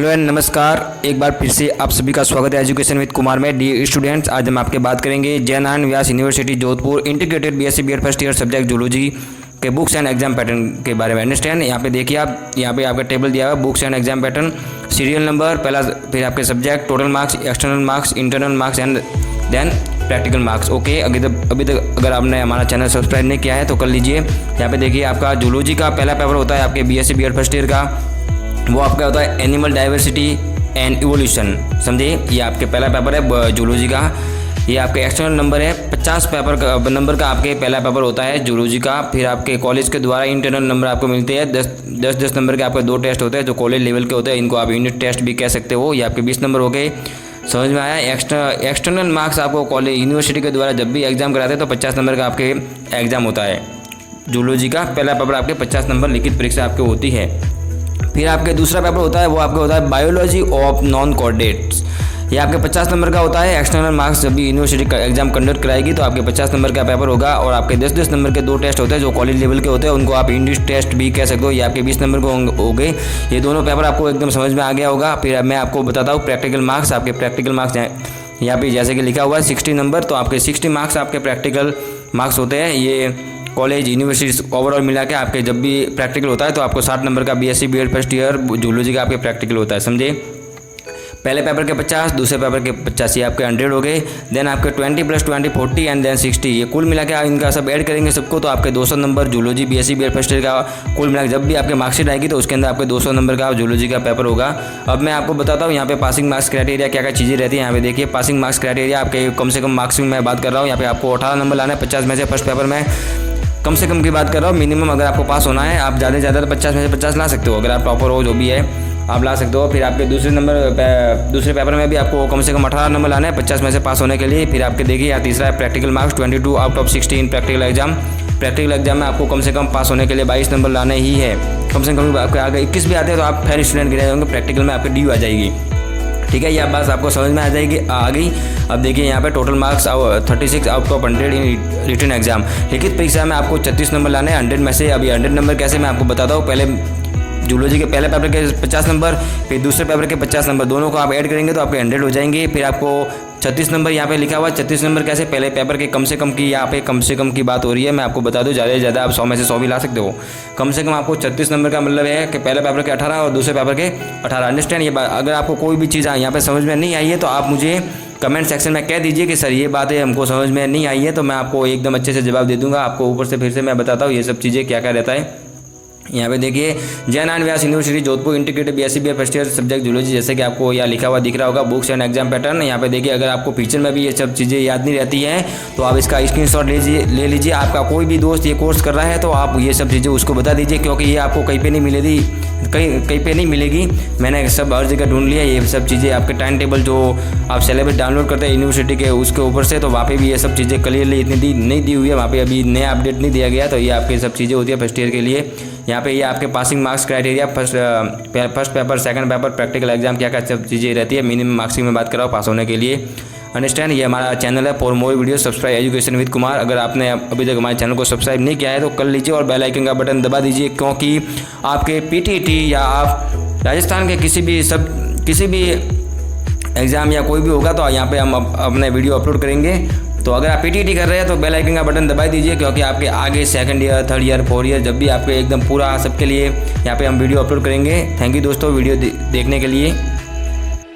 Hello and नमस्कार। एक बार फिर से आप सभी का स्वागत है एजुकेशन विद कुमार में। डी स्टूडेंट्स, आज हम आपके बात करेंगे Jainarayan Vyas university Jodhpur integrated BSc BEd first year subject zoology के बुक्स एंड एग्जाम पैटर्न के बारे में। अंडरस्टैंड, यहाँ पे देखिए आप, यहाँ पे आपका टेबल दिया हुआ है, books and exam pattern, serial number पहला, फिर आपके subject, total marks, external marks, internal marks and then practical marks. Okay, अभी तक अगर आपने हमारा चैनल सब्सक्राइब नहीं किया है तो कर लीजिए। यहाँ पे देखिए आपका जूलॉजी का पहला पेपर होता है आपके बीएससी बीएड फर्स्ट ईयर का, वो आपका होता है एनिमल डाइवर्सिटी एंड इवोल्यूशन। समझे, ये आपके पहला पेपर है जूलॉजी का। ये आपके एक्सटर्नल नंबर है 50 नंबर का आपके पहला पेपर होता है जूलॉजी का। फिर आपके कॉलेज के द्वारा इंटरनल नंबर आपको मिलते हैं 10 नंबर के आपके 2 टेस्ट होते हैं जो कॉलेज लेवल के होते हैं, इनको आप यूनिट टेस्ट भी कह सकते हो। ये आपके 20 नंबर हो गए। समझ में आया। एक्सटर्नल मार्क्स आपको कॉलेज यूनिवर्सिटी के द्वारा जब भी एग्जाम कराते हैं तो 50 नंबर का आपके एग्जाम होता है। जूलॉजी का पहला पेपर आपके 50 नंबर लिखित परीक्षा आपके होती है। फिर आपके दूसरा पेपर होता है वो आपका होता है बायोलॉजी ऑफ नॉन कोऑर्डिनेट्स। ये आपके 50 नंबर का होता है। एक्सटर्नल मार्क्स जब भी यूनिवर्सिटी का एग्जाम कंडक्ट कराएगी तो आपके 50 नंबर का पेपर होगा। और आपके 10 नंबर के 2 टेस्ट होते हैं जो कॉलेज लेवल के होते हैं, उनको आप यूनिट टेस्ट भी कह सकते हो। ये आपके 20 नंबर को हो गए। ये दोनों पेपर आपको एकदम समझ में आ गया होगा। फिर मैं आपको बताता हूँ प्रैक्टिकल मार्क्स। आपके प्रैक्टिकल मार्क्स यहाँ पे जैसे कि लिखा हुआ है 60 नंबर, तो आपके 60 मार्क्स आपके प्रैक्टिकल मार्क्स होते हैं। ये कॉलेज यूनिवर्सिटी ओवरऑल मिला के आपके जब भी प्रैक्टिकल होता है तो आपको 60 नंबर का BSc BEd first year zoology का आपके प्रैक्टिकल होता है। समझे, पहले पेपर के 50, दूसरे पेपर के 85, ये आपके 100 हो गए। देन आपके 20 + 20 40 एंड देन 60, ये कुल मिला के इनका सब ऐड करेंगे सबको तो आपके 200 number zoology BSc BEd first year का कुल मिला के जब भी आपके मार्कशीट आएगी तो उसके अंदर आपके 200 नंबर का जूलॉजी का पेपर होगा। अब मैं आपको बताता हूँ यहाँ पे पासिंग मार्क्स क्राइटेरिया क्या क्या चीज़ें रहती है। यहाँ पे देखिए पासिंग मार्क्स क्राइटेरिया आपके कम से कम मार्क्स में मैं बात कर रहा हूँ। यहाँ पे आपको 18 नंबर लाना है 50 में से। फर्स्ट पेपर में कम से कम की बात कर रहा हूँ, मिनिमम अगर आपको पास होना है आप ज़्यादा से ज़्यादा 50 में से 50 ला सकते हो। अगर आप टॉपर हो जो भी है आप ला सकते हो। फिर आपके दूसरे पेपर में भी आपको कम से कम 18 नंबर लाना है 50 में से पास होने के लिए। फिर आपके देखिए यहाँ तीसरा है practical marks 22 out of 16 practical exam. Practical exam में आपको कम से कम पास होने के लिए 22 नंबर लाने ही है। कम से कम आपके आगे 21 भी आते हैं तो आप फेयर स्टूडेंट गिरे होंगे, प्रैक्टिकल में आपकी ड्यू आ जाएगी। ठीक है, यह बात आपको समझ में आ गई। अब देखिए यहाँ पे total marks 36 out of 100 in written exam. लिखित परीक्षा में आपको 36 नंबर लाने हैं 100 में से। अभी 100 नंबर कैसे मैं आपको बताता हूँ। पहले जूलॉजी के पहले पेपर के 50 नंबर, फिर दूसरे पेपर के 50 नंबर, दोनों को आप ऐड करेंगे तो आपके 100 हो जाएंगे। फिर आपको 36 नंबर यहाँ पे लिखा हुआ है। 36 नंबर कैसे, पहले पेपर के कम से कम की यहाँ पे कम से कम की बात हो रही है। मैं आपको बता दूँ ज़्यादा से ज़्यादा आप 100 में से 100 भी ला सकते हो। कम से कम आपको 36 नंबर का मतलब है कि पहले पेपर के 18 और दूसरे पेपर के 18। अंडरस्टैंड ये बात। अगर आपको कोई भी चीज़ यहाँ पे समझ में नहीं आई है तो आप मुझे कमेंट सेक्शन में कह दीजिए कि सर ये बातें हमको समझ में नहीं आई है, तो मैं आपको एकदम अच्छे से जवाब दे दूँगा। आपको ऊपर से फिर से मैं बताता हूँ ये सब चीज़ें क्या क्या रहता है। यहाँ पे देखिए Jainarayan Vyas university Jodhpur integrated BSc BEd first year subject zoology, जैसे कि आपको यहाँ लिखा हुआ दिख रहा होगा बुक्स एंड एग्जाम पैटर्न। यहाँ पे देखिए अगर आपको फीचर में भी ये सब चीज़ें याद नहीं रहती हैं तो आप इसका स्क्रीनशॉट ले लीजिए। आपका कोई भी दोस्त ये कोर्स कर रहा है तो आप ये सब चीज़ें उसको बता दीजिए, क्योंकि ये आपको कहीं पे नहीं मिलेगी, कहीं पे नहीं मिलेगी। मैंने सब हर जगह ढूंढ लिया ये सब चीज़ें। आपके टाइम टेबल जो आप सिलेबस डाउनलोड करते हैं यूनिवर्सिटी के उसके ऊपर से, तो वहाँ पे भी ये सब चीज़ें क्लियरली इतनी नहीं दी हुई है। वहाँ पे अभी नया अपडेट नहीं दिया गया, तो ये आपकी सब चीज़ें होती है फर्स्ट ईयर के लिए। यहाँ पे ये आपके passing marks criteria, first paper, second paper, practical exam क्या क्या सब चीज़ें रहती है। मिनिमम मार्क्स की मैं बात कर रहा हूँ पास होने के लिए। अंडरस्टैंड, ये हमारा चैनल है for more video subscribe education with Kumar. अगर आपने अभी तक हमारे चैनल को सब्सक्राइब नहीं किया है तो कर लीजिए और बेल आइकन का बटन दबा दीजिए, क्योंकि आपके पीटीटी या आप राजस्थान के किसी भी एग्ज़ाम या कोई भी होगा तो यहाँ पे हम अपने वीडियो अपलोड करेंगे। तो अगर आप पीटीटी कर रहे हैं तो बेल आइकन का बटन दबा दीजिए, क्योंकि आपके आगे second year, third year, 4th year जब भी आपके एकदम पूरा सबके लिए यहाँ पे हम वीडियो अपलोड करेंगे। थैंक यू दोस्तों वीडियो देखने के लिए।